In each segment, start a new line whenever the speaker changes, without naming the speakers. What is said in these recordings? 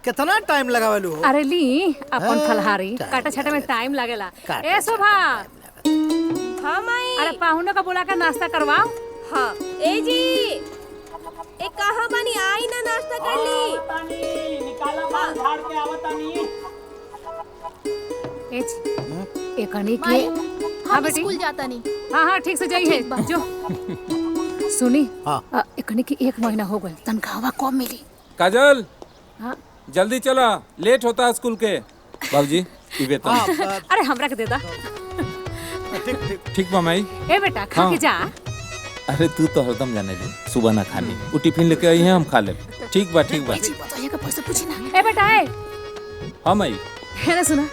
कितना टाइम लगावलू हो?
अरे ली अपन
हाँ,
फलहारी
टाइम
काटा छाटा में टाइम लागेला।
काटा
ए शोभा,
हाँ माई।
अरे पाहुनों का बुला कर नाश्ता करवाओ।
हाँ ए जी, ए कहाँ बनी, आई ना नाश्ता कर ली।
निकाला माल झाड़ के आवतानी।
एकनी के हाँ
हम
बेटी,
स्कूल जाता नहीं।
हाँ ठीक से जाइए जो। सुनी
हाँ।
एकनी की 1 महीना हो गए, तनख्वाह कब मिली?
काजल
हाँ
जल्दी चला, लेट होता है स्कूल के। बाबूजी ये वेतन।
अरे हमरा के दे दा।
ठीक बा माई।
ए बेटा खा
हाँ।
के जा।
अरे तू तो हरदम जाने ली सुबह ना खानी, वो टिफिन लेके आई है, हम खा ले। ठीक बा ठीक बा।
तो ये का पैसा पूछी ना। ए बेटा ए,
हाँ माई।
है ना सुना।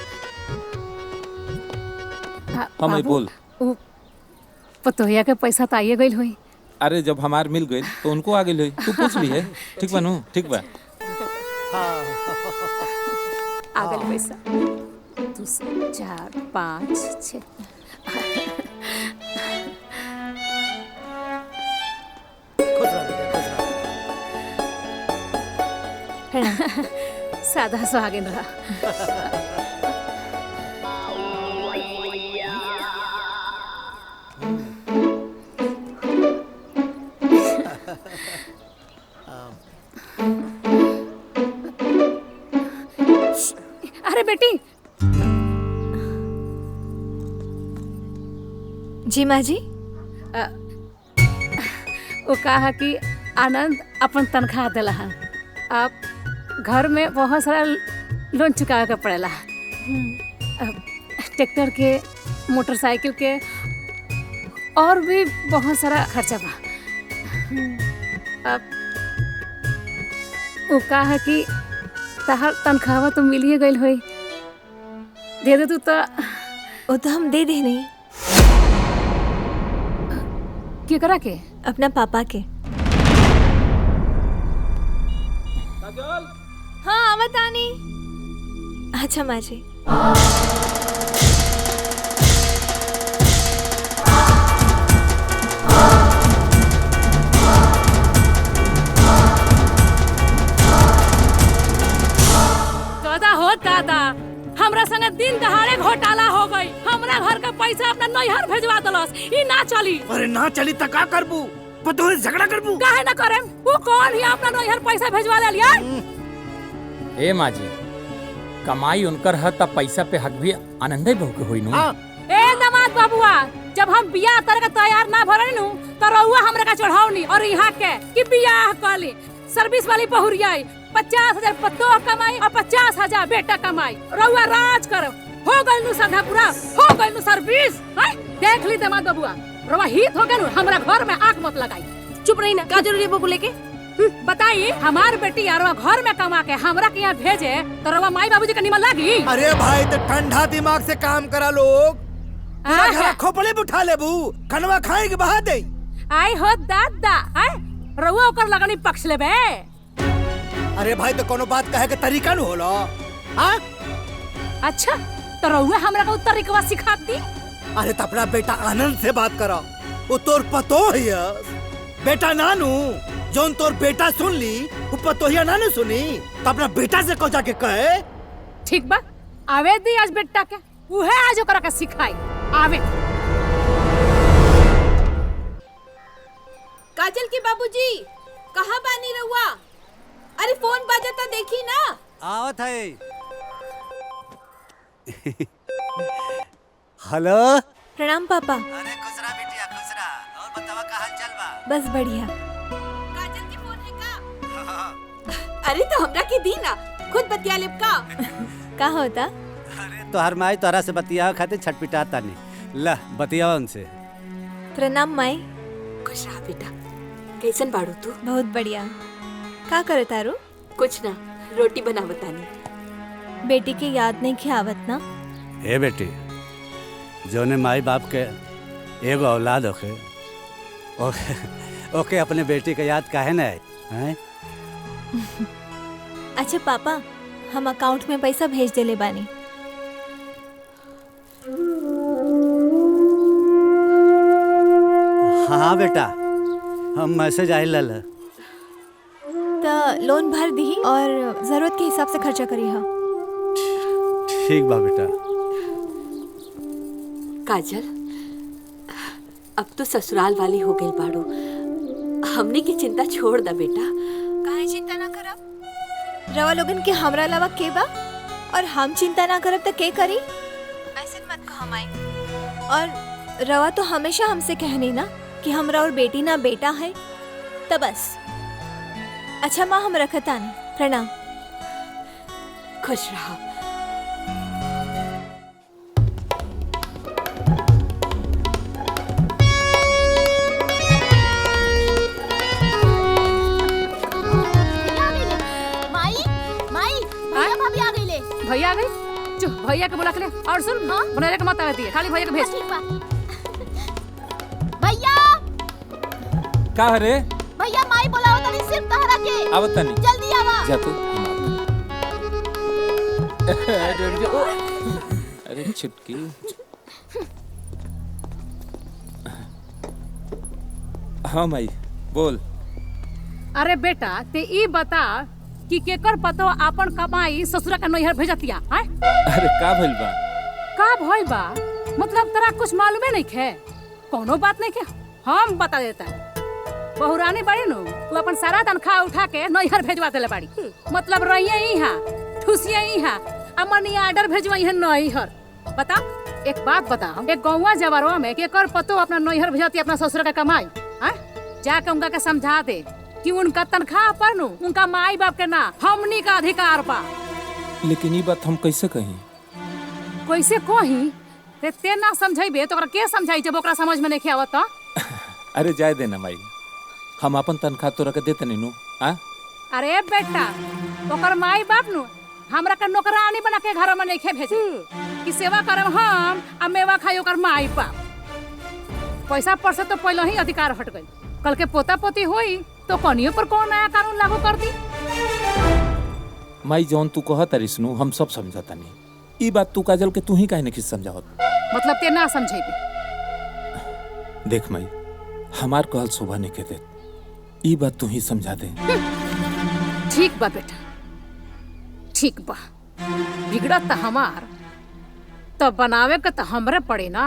हाँ माई बोल।
पतोहिया के पैसा तो आइए गइल होई।
अरे जब हमार मिल गई तो उनको आ गई, तू पूछ ली है। ठीक बा नु, ठीक बा।
आ गइल पैसा 2 4 5 6।
खुश रह बेटा, खुश रह।
सादा सुहागिन रहा। अरे बेटी।
जी माँ जी।
वो कहा कि आनंद अपन तनख्वाह दिला है, अब घर में बहुत सारा लोन चुकावे का पड़ेला। ट्रैक्टर के, मोटरसाइकिल के और भी बहुत सारा खर्चा बा। अब वो कहा कि तहार तनख्वाह तो मिलिए गइल होई, दे दे तू तो।
वो तो हम दे दे नहीं।
केकरा के?
अपना पापा के।
काजल
हाँ आवतानी। अच्छा माँ जी।
दादा हो दादा, हमरा संगे दिन दहाड़े घोटाला हो गई। हमरा घर का पैसा अपना नैहर भेजवा दलस, ई ना चली।
अरे ना चली त का करबू? पतोही झगड़ा करबू?
काहे ना करेम? वो कौन ही अपना नैहर पैसा भेजवा ले लिया?
ए माँ जी, कमाई उनकर है तब पैसा पे हक भी आनंदे बहू के होई नु।
हाँ।
ए दामाद बाबुआ, जब हम बियाह करे के तैयार ना भरनी नु तो रउआ हमरा का चढ़ावनी और यहाँ के कि बियाह कली। सर्विस वाली बहुरिया 50,000 पतो कमाई और 50,000 बेटा कमाई। रउआ राज करो, हो गइल नु संधा पूरा, हो गइल नु सर्विस। देख ली दामाद बाबुआ, रउआ हित हो गए नु, हमरा घर में आंख मत लगाई।
चुप रही ना, का जरूरी है बबू लेके?
बताइए, हमार बेटी यारवा घर में कमा के हमरा के यहाँ भेजे तो रउआ माई बाबूजी का निमन लागी?
अरे भाई तो ठंडा दिमाग से काम करा लोग। पूरा घर खोपड़े पे उठा लेबू, खनवा खाए के बहा दे।
आई हो दादा, रउआ ओकर लगनी पक्ष लेबे।
अरे भाई तो कोनो बात कहे के तरीका न होला। हाँ?
अच्छा तो रउआ हमरा का उत्तर रिकवा सिखाती।
अरे तो अपना बेटा आनंद से बात करा, वो तोर पतो है। बेटा नानू जोन तोर बेटा सुन ली, वो पतोहिया नानू सुनी, तो अपना बेटा से को जाके कहे।
ठीक बा, आवे दी आज बेटा के, उहे आज ओकरा का सिखाई। आवे।
काजल के बाबूजी, कहाँ बानी रहुआ? अरे फोन बजाता देखी ना।
आवत है। हेलो।
प्रणाम पापा।
अरे खुश रहा बिटिया, खुश रहा। और बतावा का हाल चाल बा?
बस बढ़िया। काजल की फोन है का? अरे तो हमरा के दी ना, खुद बतिया लेब का। का होता?
अरे तोहर माई तोहरा से बतिया खातिर छटपिटाता नहीं। ला बतिया उनसे।
प्रणाम माई। खुश रहा बेटा। कैसन बाड़ू तू? बहुत बढ़िया। का करे तारू? कुछ ना, रोटी बनावतानी। बेटी के याद नहीं खियावत ना?
ए बेटी, जोने माई बाप के एगो औलाद होखे, ओके अपने बेटी के याद काहे न आई? हैं?
अच्छा पापा, हम अकाउंट में पैसा भेज देले बानी।
हाँ बेटा, हम मैसेज आइल।
तो लोन भर दी और जरूरत के हिसाब से खर्चा करी हा।
ठीक बा बेटा।
काजल, अब तो ससुराल वाली हो गई बाड़ू, हमने की चिंता छोड़ दा बेटा।
काहे चिंता ना करब? रवा लोगन के हमरा अलावा के बा और हम चिंता ना करब तो के करी? ऐसे मत कहो माई। और रवा तो हमेशा हमसे कहनी ना कि हमरा और बेटी ना बेटा है, तो बस। अच्छा माँ, हम रखता नहीं। प्रणाम।
खुश रहो।
भैया आ गई। चुप, भैया के बुला के ले। और सुन, बनाने का मत आती है, खाली भैया के भेज।
भैया
का रे?
भैया माई बुलाओ तनी, सिर्फ तहरा के।
आवत तनी।
जल्दी आवा।
जा तू। अरे छुटकी। हाँ माई बोल।
अरे बेटा, ते ई बता कि केकर पतो आपन कमाई ससुरा का नैहर भेजतिया है?
अरे का भइल बा?
का भइल बा मतलब तोरा कुछ मालूमे नहीं खे? कोनो बात नहीं खे, हम बता देता। बहुरानी बड़ी नु, तू अपन सारा तनख्वाह उठा के नैहर भेजवा देले बाड़ी। मतलब रहिए यहाँ, ठुसिए यहाँ, मनी ऑर्डर भेजवाई है नैहर। बता, एक बात बताओ, एक गौवा जवारवा में केकर पतो अपना नैहर भेजती अपना ससुरा का कमाई है? जाके उनका के समझा दे कि उनका तनख्वाह पर नु उनका माई बाप के ना हमनी का अधिकार बा।
लेकिन ये बात हम कैसे कहीं?
कैसे कहीं? ते ना समझाइबे तो ओकरा के समझाई जब ओकरा समझ में नहीं आवत?
अरे जाए देना माई, हम अपन तनख्वाह तोरा के देते नहीं नु।
अरे बेटा, ओकर माई बाप नु हमरा के नौकरानी बना के घर में नहीं भेजे कि सेवा करम हम आ मेवा खाई ओकर माई बाप। पैसा पर से तो पहले ही अधिकार हट गई, कल के पोता पोती होई तो कनियों पर कौन नया कानून लागू कर दी?
माई जौन तू कहत रिश्नु हम सब समझता नहीं। ई बात तू काजल के तू ही काहे नहीं समझावत?
मतलब ते ना समझेबी?
देख माई, हमार कहल शोभा नहीं के दे, ई बात तू ही समझा दे।
ठीक बा बेटा, ठीक बा। बिगड़त हमार तो बनावे के तो हमरे पड़े ना।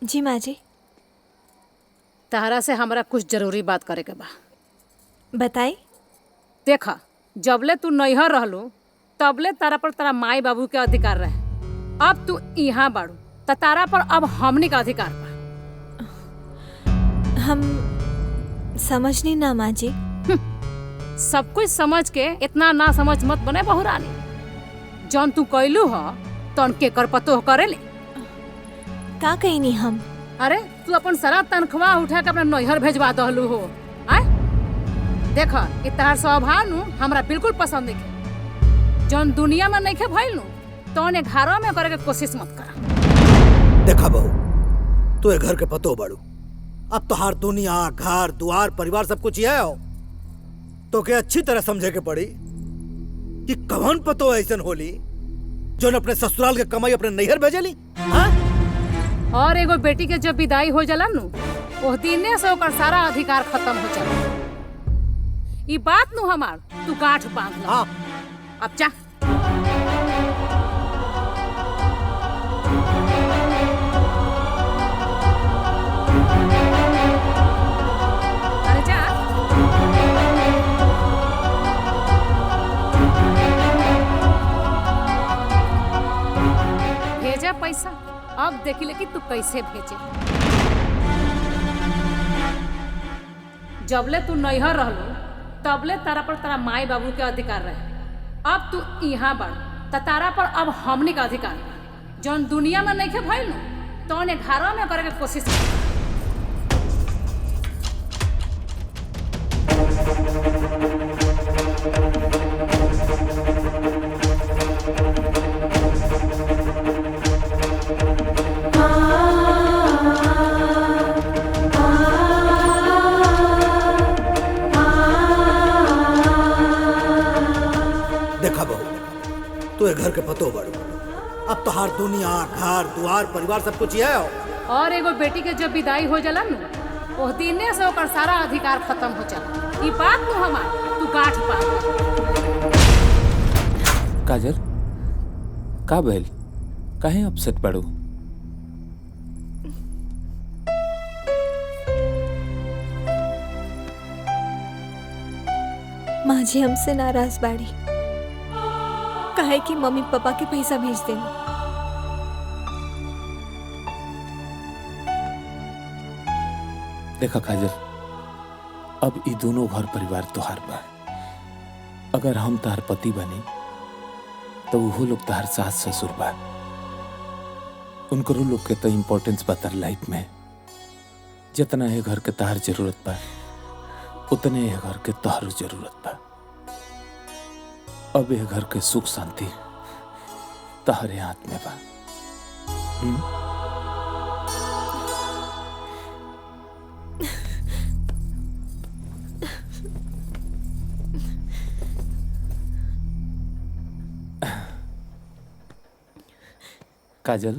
जी माँ जी।
तहरा से हमरा कुछ जरूरी बात करे के बा।
बताई।
देखा, जबले तू नैहर रहलू तबले तारा पर तारा माई बाबू के अधिकार रहे। अब तू यहाँ बाड़ू तो तारा पर अब हमनी का अधिकार बा।
हम समझनी ना माँ जी।
सब कुछ समझ के इतना ना समझ मत बने बहुरानी। जौन तू कैलू ह तन के कर पतो करे ले।
का कही नहीं हम?
अरे तू अपन सारा तनख्वाह उठा के अपना नैहर भेजवा दहलू हो। आय देखा, इ तहार स्वभाव नु हमरा बिल्कुल पसंद नहीं। जौन दुनिया में नहीं खे भइल नु तौने घरों में करे के कोशिश मत करा।
देखा बहू, तू ए घर के पतो बाड़ू। अब तोहार दुनिया, घर द्वार, परिवार सब कुछ ये हो तो के अच्छी तरह समझे के पड़ी कि कौन पतो ऐसन होली जो अपने ससुराल के कमाई अपने नैहर भेजेली।
और एगो बेटी के जब विदाई हो जाला नु वो दिने से ओकर सारा अधिकार खत्म हो जाला। ई बात नु हमार तू गांठ बांध ला। अब जा। अरे जा। भेजा पैसा, अब देखिले कि तू कैसे भेजे। जबले तू नैहर रहलू तबले तारा पर तारा माई बाबू के अधिकार रहे। अब तू यहाँ बढ़ त तारा पर अब हमनी का अधिकार। जौन दुनिया में नहीं खे भइल नु तौने घरों में करे के कोशिश कर।
देखा बहू, तू ए घर के पतो बाड़ू। अब तोहार दुनिया, घर द्वार, परिवार सब कुछ ये हो
और एगो बेटी के जब विदाई हो जाला न, ओह दिने से ओकर सारा अधिकार खत्म हो जाला। ई बात नु हमार तू गांठ पा।
काजल का भइल, काहे अपसेट बाड़ू?
माँ जी हमसे नाराज बाड़ी, काहे कि मम्मी पापा के पैसा भेज देना।
देखा काजल, अब ई दोनों घर परिवार तोहार बा। अगर हम तार पति बने तो वो लोग तार सास ससुर बा। उनको लोग के तो इम्पोर्टेंस बा तार लाइफ में। जितना है घर के तार जरूरत बा उतने ये घर के तोहरो जरूरत बा। अब ये घर के सुख शांति तहरे हाथ में बा। काजल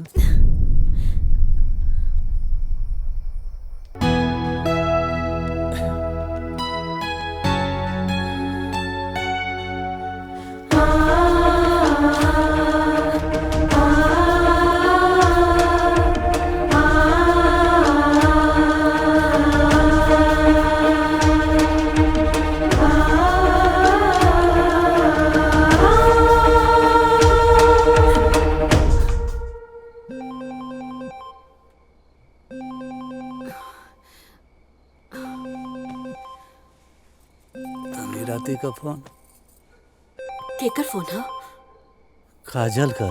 राती का फोन
केकर फोन है?
काजल का।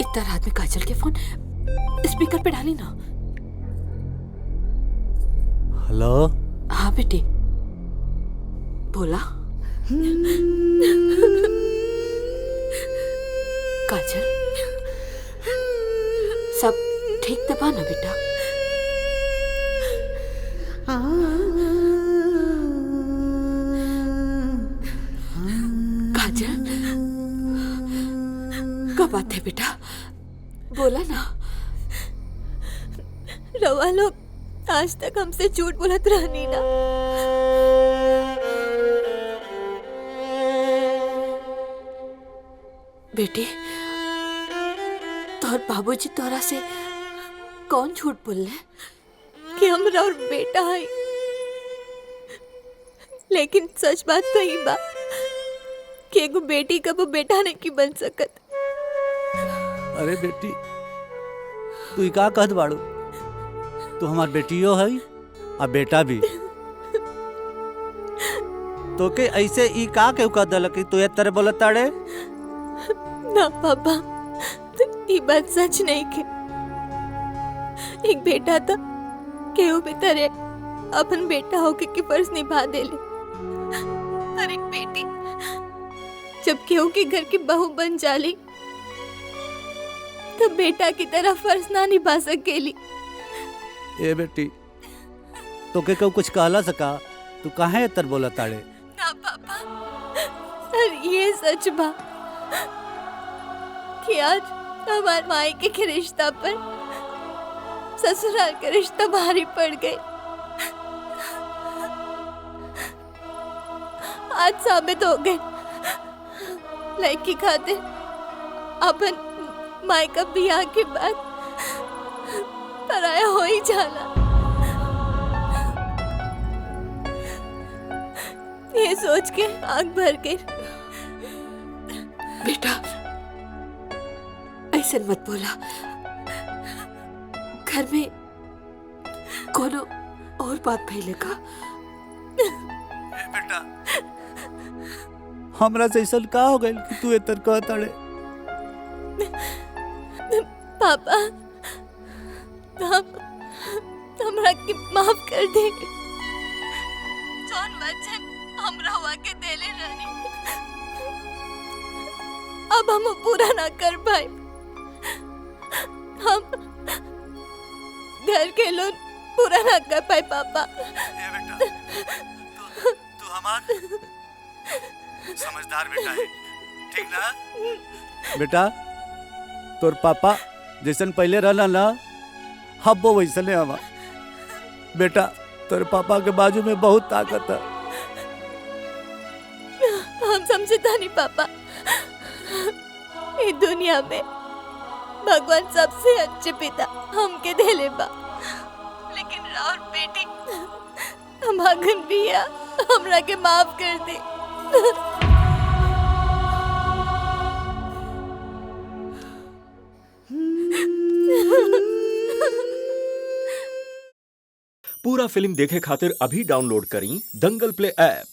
इतना रात में काजल के फोन स्पीकर पे डाली ना।
हेलो।
हाँ बेटी बोला। काजल सब ठीक तो बा ना बेटा? काजल क्या बात है बेटा, बोला ना।
रवा लोग आज तक हमसे झूठ बोलत रहनी ना।
बेटी तोहर बाबूजी तोरा से कौन झूठ बोल
कि हमरा और बेटा है, लेकिन सच बात तो ही बा कि एगो बेटी का वो बेटा नहीं की बन सकत।
अरे बेटी तू का कहत बाड़ू? तू हमार बेटियो है और बेटा भी। तो के ऐसे ई का के कह दल कि तू ये तरह बोलत ताड़े?
ना पापा, तो ये बात सच नहीं के। एक बेटा था केहू भी तरह अपन बेटा होके के फर्ज निभा देले, और एक बेटी जब केहू के घर की बहू बन जाली तब बेटा की तरह फर्ज ना निभा सकेली।
ए बेटी तो के कुछ कहला सका? तू काहे तर बोला ताड़े?
ना पापा, और ये सच बा कि आज हमारे मायके के रिश्ता पर ससुराल का रिश्ता भारी पड़ गए। आज साबित हो गए लड़की खातिर अपन मायका बियाह के बाद पराया हो ही जाला। ये सोच के आंख भर गई।
बेटा ऐसे मत बोला, घर में कोनो और बात फैले का।
बेटा हमरा से ऐसा का हो गइल कि तू एतर कह ताड़े?
पापा हमरा के माफ कर दे। जौन वचन हमरा हुआ के देले रहनी अब हम पूरा ना कर पाए। हम घर के लोन पूरा ना कर पाए पापा।
ए बेटा तू हमार समझदार बेटा है, ठीक ना? बेटा तोर पापा जैसन पहले रहला ना हब्बो वैसने हवा। बेटा तेरे पापा के बाजू में बहुत ताकत है।
हम समझता नहीं पापा, इस दुनिया में भगवान सबसे अच्छे पिता हमके देले बा, लेकिन राउर बेटी हमागन बिया हमरा के माफ कर दे।
पूरा फिल्म देखे खातिर अभी डाउनलोड करी दंगल प्ले ऐप।